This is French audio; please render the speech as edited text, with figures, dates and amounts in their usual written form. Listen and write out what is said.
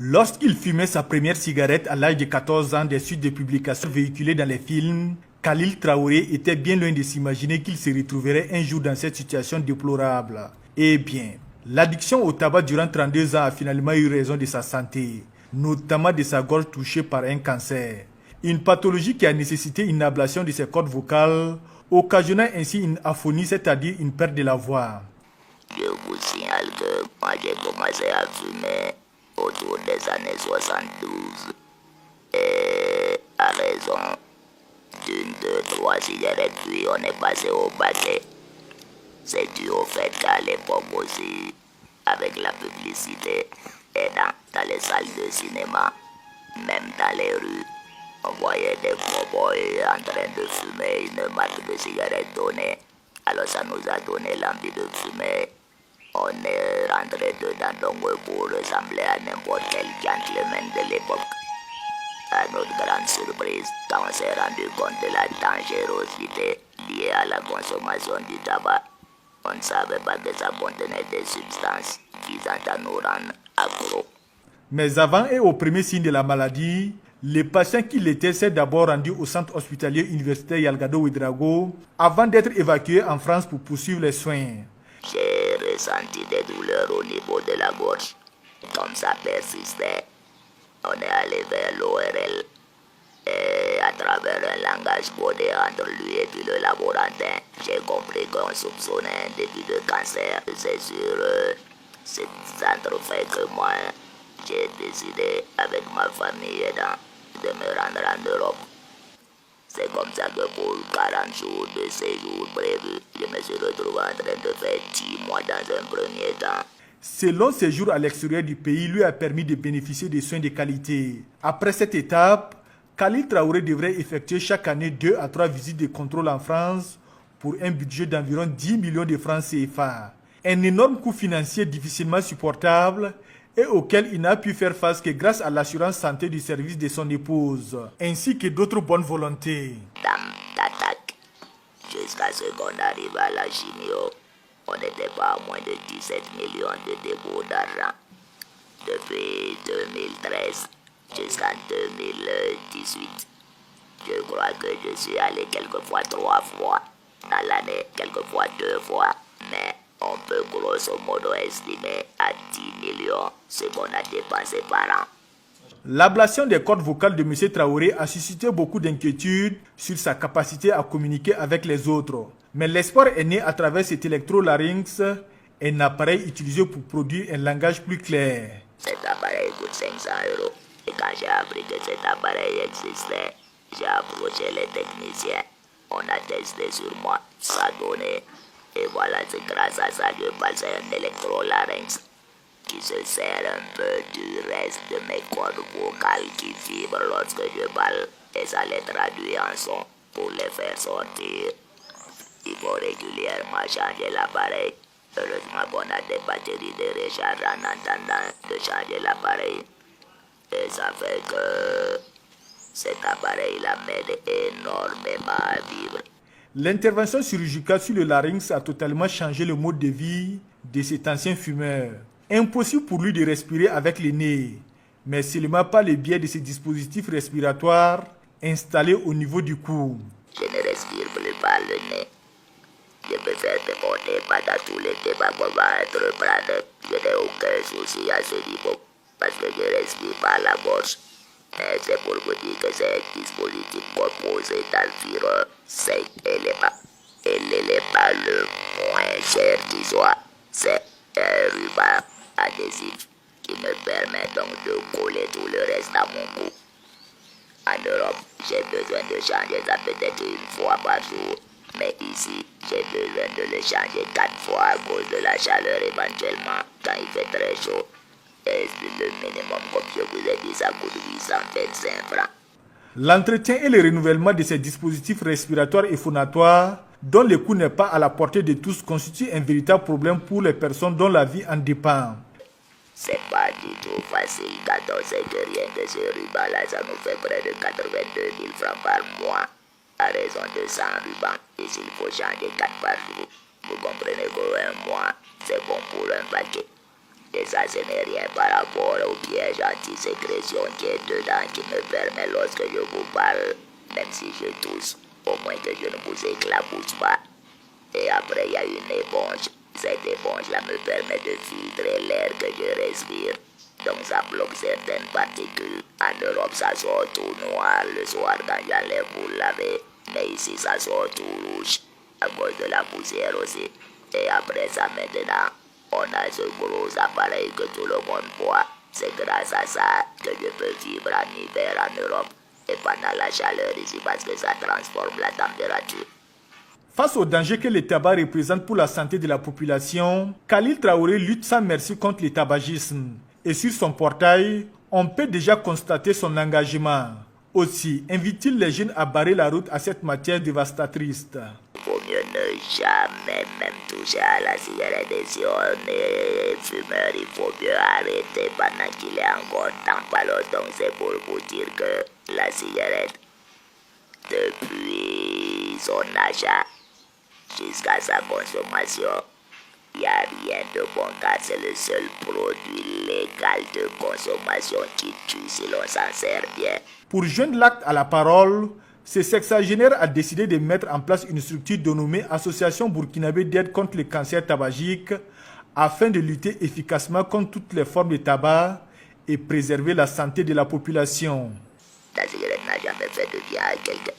Lorsqu'il fumait sa première cigarette à l'âge de 14 ans des suites de publications véhiculées dans les films, Khalil Traoré était bien loin de s'imaginer qu'il se retrouverait un jour dans cette situation déplorable. Eh bien, l'addiction au tabac durant 32 ans a finalement eu raison de sa santé, notamment de sa gorge touchée par un cancer. Une pathologie qui a nécessité une ablation de ses cordes vocales, occasionnant ainsi une aphonie, c'est-à-dire une perte de la voix. Je vous signale que moi j'ai commencé à fumer autour des années 72 et à raison d'une, deux, trois cigarettes, puis on est passé au paquet. C'est dû au fait qu'à l'époque aussi, avec la publicité et dans les salles de cinéma, même dans les rues, on voyait des cow-boys en train de fumer une marque de cigarettes donnée. Alors ça nous a donné l'envie de fumer. On est rentré dedans donc pour ressembler à n'importe quel gentleman de l'époque. À notre grande surprise, quand on s'est rendu compte de la dangerosité liée à la consommation du tabac, on ne savait pas que ça contenait des substances visant à nous rendre accros. Mais avant et au premier signe de la maladie, les patients qui l'étaient s'est d'abord rendus au centre hospitalier universitaire Yalgado Ouedraogo avant d'être évacués en France pour poursuivre les soins. J'ai ressenti des douleurs au niveau de la gorge. Comme ça persistait, on est allé vers l'ORL. Et à travers un langage codé entre lui et puis le laborantin, j'ai compris qu'on soupçonnait un début de cancer. C'est sur ce centre fait que moi, j'ai décidé avec ma famille de me rendre en Europe. C'est comme ça que pour 40 jours de séjour prévu, je me suis retrouvé en train de faire 10 mois dans un premier temps. Ce long séjour à l'extérieur du pays lui a permis de bénéficier de soins de qualité. Après cette étape, Khalil Traoré devrait effectuer chaque année 2 à 3 visites de contrôle en France pour un budget d'environ 10 millions de francs CFA. Un énorme coût financier difficilement supportable et auquel il n'a pu faire face que grâce à l'assurance santé du service de son épouse, ainsi que d'autres bonnes volontés. D'attaque, jusqu'à ce qu'on arrive à la chimio, on n'était pas à moins de 17 millions de dépôts d'argent. Depuis 2013 jusqu'en 2018, je crois que je suis allé quelquefois 3 fois dans l'année, quelquefois 2 fois, mais on peut grosso modo estimer à 10 millions ce qu'on a dépensé par an. L'ablation des cordes vocales de M. Traoré a suscité beaucoup d'inquiétudes sur sa capacité à communiquer avec les autres. Mais l'espoir est né à travers cet électrolarynx, un appareil utilisé pour produire un langage plus clair. Cet appareil coûte 500 €. Et quand j'ai appris que cet appareil existait, j'ai approché les techniciens. On a testé sur moi, ça donnait. Et voilà, c'est grâce à ça que je passe un électrolarynx qui se sert un peu du reste de mes cordes vocales qui vibrent lorsque je parle et ça les traduit en son pour les faire sortir. Il faut régulièrement changer l'appareil. Heureusement qu'on a des batteries de recharge en attendant de changer l'appareil. Et ça fait que cet appareil-là m'aide énormément à vivre. L'intervention chirurgicale sur le larynx a totalement changé le mode de vie de cet ancien fumeur. Impossible pour lui de respirer avec le nez, mais seulement par le biais de ces dispositifs respiratoires installés au niveau du cou. Je ne respire plus par le nez. Je peux faire déporter pendant tous les débats qu'on va entreprendre. Je n'ai aucun souci à ce niveau parce que je respire par la gorge. Mais c'est pour vous dire que c'est un dispositif composé d'environ 5 éléments. Et l'élément le moins cher qui soit, c'est un ruban adhésif qui me permet donc de coller tout le reste à mon cou. En Europe, j'ai besoin de changer ça peut-être une fois par jour. Mais ici, j'ai besoin de le changer 4 fois à cause de la chaleur éventuellement quand il fait très chaud. Et le minimum, comme je vous ai dit, ça coûte 825 francs. L'entretien et le renouvellement de ces dispositifs respiratoires et phonatoires, dont le coût n'est pas à la portée de tous, constitue un véritable problème pour les personnes dont la vie en dépend. C'est pas du tout facile quand on sait que rien que ce ruban-là, ça nous fait près de 82 000 francs par mois, à raison de 100 rubans. Et s'il faut changer 4 par jour, vous comprenez qu'un mois, c'est bon pour un paquet. Et ça, ce n'est rien par rapport au piège anti-sécrétion qui est dedans, qui me permet, lorsque je vous parle, même si je tousse, au moins que je ne vous éclabousse pas. Et après, il y a une éponge. Cette éponge-là me permet de filtrer l'air que je respire. Donc ça bloque certaines particules. En Europe, ça sort tout noir le soir quand j'enlève pour laver. Mais ici, ça sort tout rouge, à cause de la poussière aussi. Et après ça, maintenant, on a ce gros appareil que tout le monde voit. C'est grâce à ça que je peux vivre en hiver en Europe et pendant la chaleur ici parce que ça transforme la température. Face au danger que le tabac représente pour la santé de la population, Khalil Traoré lutte sans merci contre le tabagisme. Et sur son portail, on peut déjà constater son engagement. Aussi, invite-t-il les jeunes à barrer la route à cette matière dévastatrice. Il vaut mieux ne jamais même toucher à la cigarette. Et si on est fumeur, il faut mieux arrêter pendant qu'il est encore temps. Donc c'est pour vous dire que la cigarette, depuis son achat jusqu'à sa consommation, il n'y a rien de bon car c'est le seul produit légal de consommation qui tue si l'on s'en sert bien. Pour joindre l'acte à la parole, ce sexagénaire a décidé de mettre en place une structure dénommée Association burkinabé d'aide contre le cancer tabagique afin de lutter efficacement contre toutes les formes de tabac et préserver la santé de la population. La cigarette n'a jamais fait de bien à quelqu'un.